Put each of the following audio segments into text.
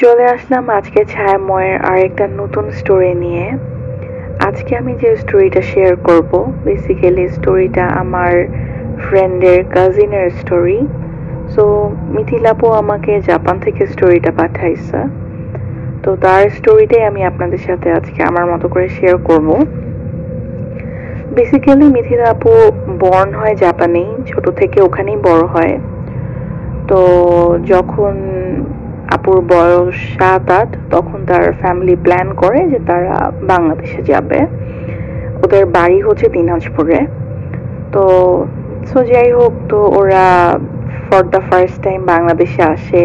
চলে আসলাম আজকে ছায়াময়ের আরেকটা নতুন স্টোরি নিয়ে। আজকে আমি যে স্টোরিটা শেয়ার করব, বেসিক্যালি স্টোরিটা আমার ফ্রেন্ডের কাজিনের স্টোরি। সো মিথিলাপু আমাকে জাপান থেকে স্টোরিটা পাঠাইছে, তো তার স্টোরিটাই আমি আপনাদের সাথে আজকে আমার মতো করে শেয়ার করব। বেসিক্যালি মিথিলা আপু বর্ন হয় জাপানেই, ছোট থেকে ওখানেই বড় হয়। তো যখন আপুর বয়স 7-8 তখন তার ফ্যামিলি প্ল্যান করে যে তারা বাংলাদেশে যাবে। ওদের বাড়ি হচ্ছে দিনাজপুরে। তো সো যাই হোক, তো ওরা ফর দ্য ফার্স্ট টাইম বাংলাদেশে আসে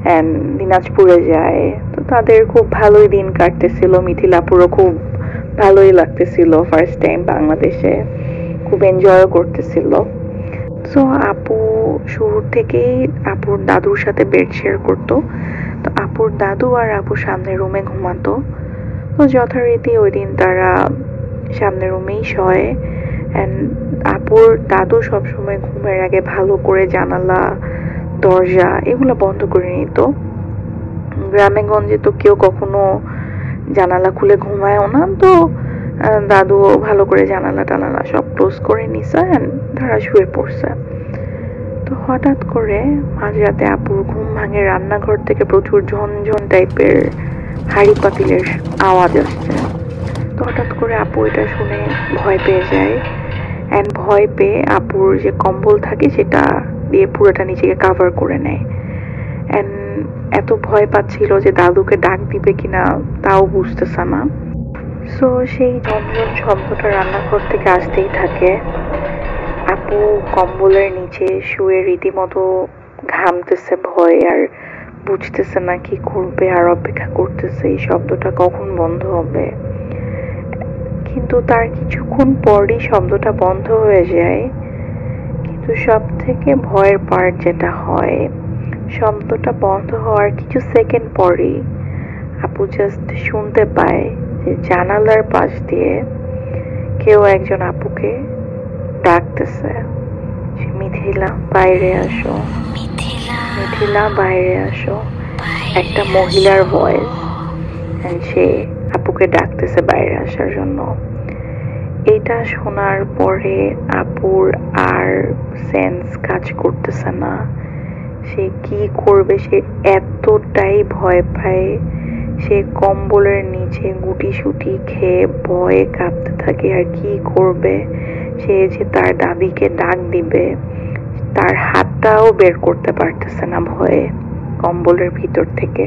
অ্যান্ড দিনাজপুরে যায়। তো তাদের খুব ভালোই দিন কাটতেছিল, মিথিলাপুরও খুব ভালোই লাগতেছিল ফার্স্ট টাইম বাংলাদেশে, খুব এনজয়ও করতেছিল। সো আপু শুরু থেকেই আপুর দাদুর সাথে বেড শেয়ার করতো। তো আপুর দাদু আর আপু সামনের রুমে ঘুমাতো। তো যথারীতি ওই দিন তারা সামনের রুমেই শয়ে। অ্যান্ড আপুর দাদু সবসময় ঘুমের আগে ভালো করে জানালা দরজা এগুলো বন্ধ করে নিত। গ্রামে গঞ্জে তো কেউ কখনো জানালা খুলে ঘুমায়ও না। তো দাদু ভালো করে জানালা টানালা সব ক্লোজ করে নিছে অ্যান্ড তারা শুয়ে পড়ছে। তো হঠাৎ করে মাঝরাতে আপুর ঘুম ভাঙে, রান্নাঘর থেকে প্রচুর ঝনঝন টাইপের হাঁড়ি পাতিলের আওয়াজ আসছে। তো হঠাৎ করে আপু এটা শুনে ভয় পেয়ে যায় অ্যান্ড ভয় পেয়ে আপুর যে কম্বল থাকে সেটা দিয়ে পুরোটা নিজেকে কাভার করে নেয়। অ্যান্ড এত ভয় পাচ্ছিল যে দাদুকে ডাক দিবে কিনা তাও বুঝতেছে না। সো সেই ঝনঝন শব্দটা রান্নাঘর থেকে আসতেই থাকে। আপু কম্বলের নিচে শুয়ে রীতিমতো ঘামতেছে ভয়, আর বুঝতেছে না কি করবে, আর অপেক্ষা করতেছে এই শব্দটা কখন বন্ধ হবে। কিন্তু তার কিছুক্ষণ পরই শব্দটা বন্ধ হয়ে যায়। কিন্তু সব থেকে ভয়ের পার্ট যেটা হয়, শব্দটা বন্ধ হওয়ার কিছু সেকেন্ড পরই আপু জাস্ট শুনতে পায় যে জানালার পাশ দিয়ে কেউ একজন আপুকে ডাকতেছে, মিথিলা বাইরে আসো, মিথিলা বাইরে আসো। একটা মহিলার ভয়েস, সে আপুকে ডাকতেছে বাইরে আসার জন্য। এটা শোনার পরে আপুর আর সেন্স কাজ করতেছে না, সে কি করবে, সে এতটাই ভয় পায়। সে কম্বলের নিচে গুটি সুটি খেয়ে ভয়ে কাঁপতে থাকে। আর কি করবে, সে যে তার দাদিকে ডাক দিবে তার হাতটাও বের করতে পারতেছে না ভয়ে কম্বলের ভিতর থেকে।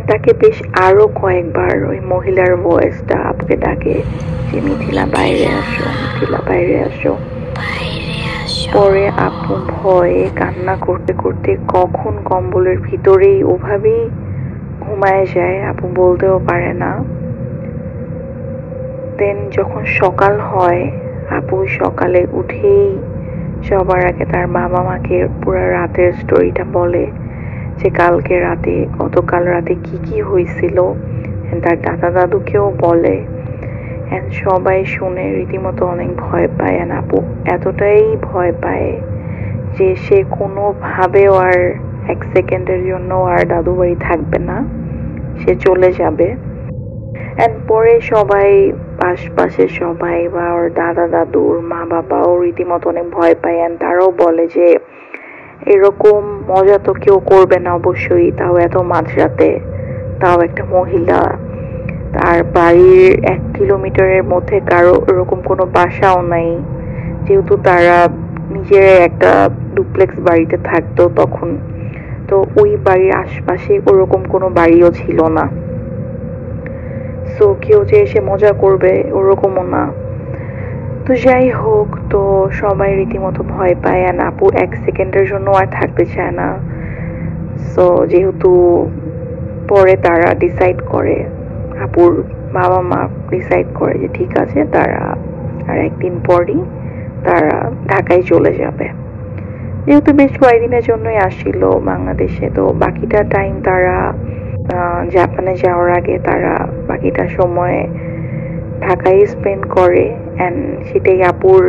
তাকে বেশ আরো কয়েকবার ওই মহিলার ভয়েসটা আপুকে ডাকে যে মিথিলা বাইরে আসো, মিথিলা বাইরে আসো। পরে আপু ভয়ে কান্না করতে করতে কখন কম্বলের ভিতরেই ওভাবেই ঘুমায় যায়, আপু বলতেও পারে না। দেন যখন সকাল হয়, আপু সকালে উঠেই সবার আগে তার বাবা মাকে পুরো রাতের স্টোরিটা বলে যে কালকে রাতে, গতকাল রাতে কি কি হয়েছিল। তার দাদা দাদুকেও বলে। সবাই শুনে রীতিমতো অনেক ভয় পায়। আপু এতটাই ভয় পায় যে সে কোনোভাবেও আর এক সেকেন্ডের জন্য আর দাদু বাড়ি থাকবে না, সে চলে যাবে। পরে সবাই, আশপাশে সবাই বা ওর দাদা দাদুর মা বাবাও রীতিমতো অনেক ভয় পায়। তারাও বলে যে এরকম মজা তো কেউ করবে না অবশ্যই, তাও এত মাঝরাতে, তাও একটা মহিলা। তার বাড়ির 1 কিলোমিটারের মধ্যে কারো এরকম কোনো বাসাও নাই, যেহেতু তারা নিজের একটা ডুপ্লেক্স বাড়িতে থাকতো তখন। তো ওই বাড়ির আশপাশে ওরকম কোনো বাড়িও ছিল না। সো কেউ যে এসে মজা করবে ওরকমও না। তো যাই হোক, তো সবাই রীতিমতো ভয় পায়। আপু এক সেকেন্ডের জন্য আর থাকতে চায় না। সো যেহেতু পরে তারা ডিসাইড করে, আপুর বাবা মা ডিসাইড করে যে ঠিক আছে তারা আর একদিন পরই তারা ঢাকায় চলে যাবে। যেহেতু বেশ কয়েকদিনের জন্যই আসছিল বাংলাদেশে, তো বাকিটা টাইম তারা জাপানে যাওয়ার আগে তারা বাকিটা সময় ঢাকায় স্পেন্ড করে। সেটাই আপুর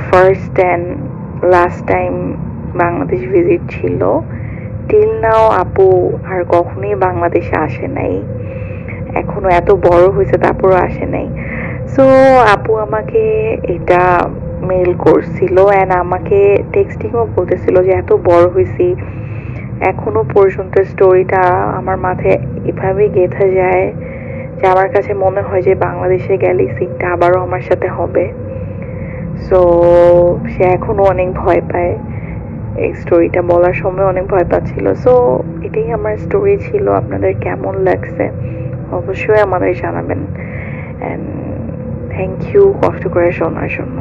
first and last time Bangladesh visit ছিল। টিল নাও আপু আর কখনোই বাংলাদেশে আসে নাই, এখনো এত বড় হয়েছে তারপরও আসে নাই। সো আপু আমাকে এটা মেল করছিল অ্যান্ড আমাকে টেক্সটিংও বলতেছিল যে এত বড় হয়েছি এখনো পর্যন্ত স্টোরিটা আমার মাথায় এভাবেই গেঁথে যায় যে আমার কাছে মনে হয় যে বাংলাদেশে গেলে সিনটা আবারও আমার সাথে হবে। সো সে এখনো অনেক ভয় পায়, এই স্টোরিটা বলার সময় অনেক ভয় পাচ্ছিল। সো এটাই আমার স্টোরি ছিল, আপনাদের কেমন লাগছে অবশ্যই আমাদের জানাবেন। অ্যান্ড থ্যাংক ইউ কষ্ট করে শোনার জন্য।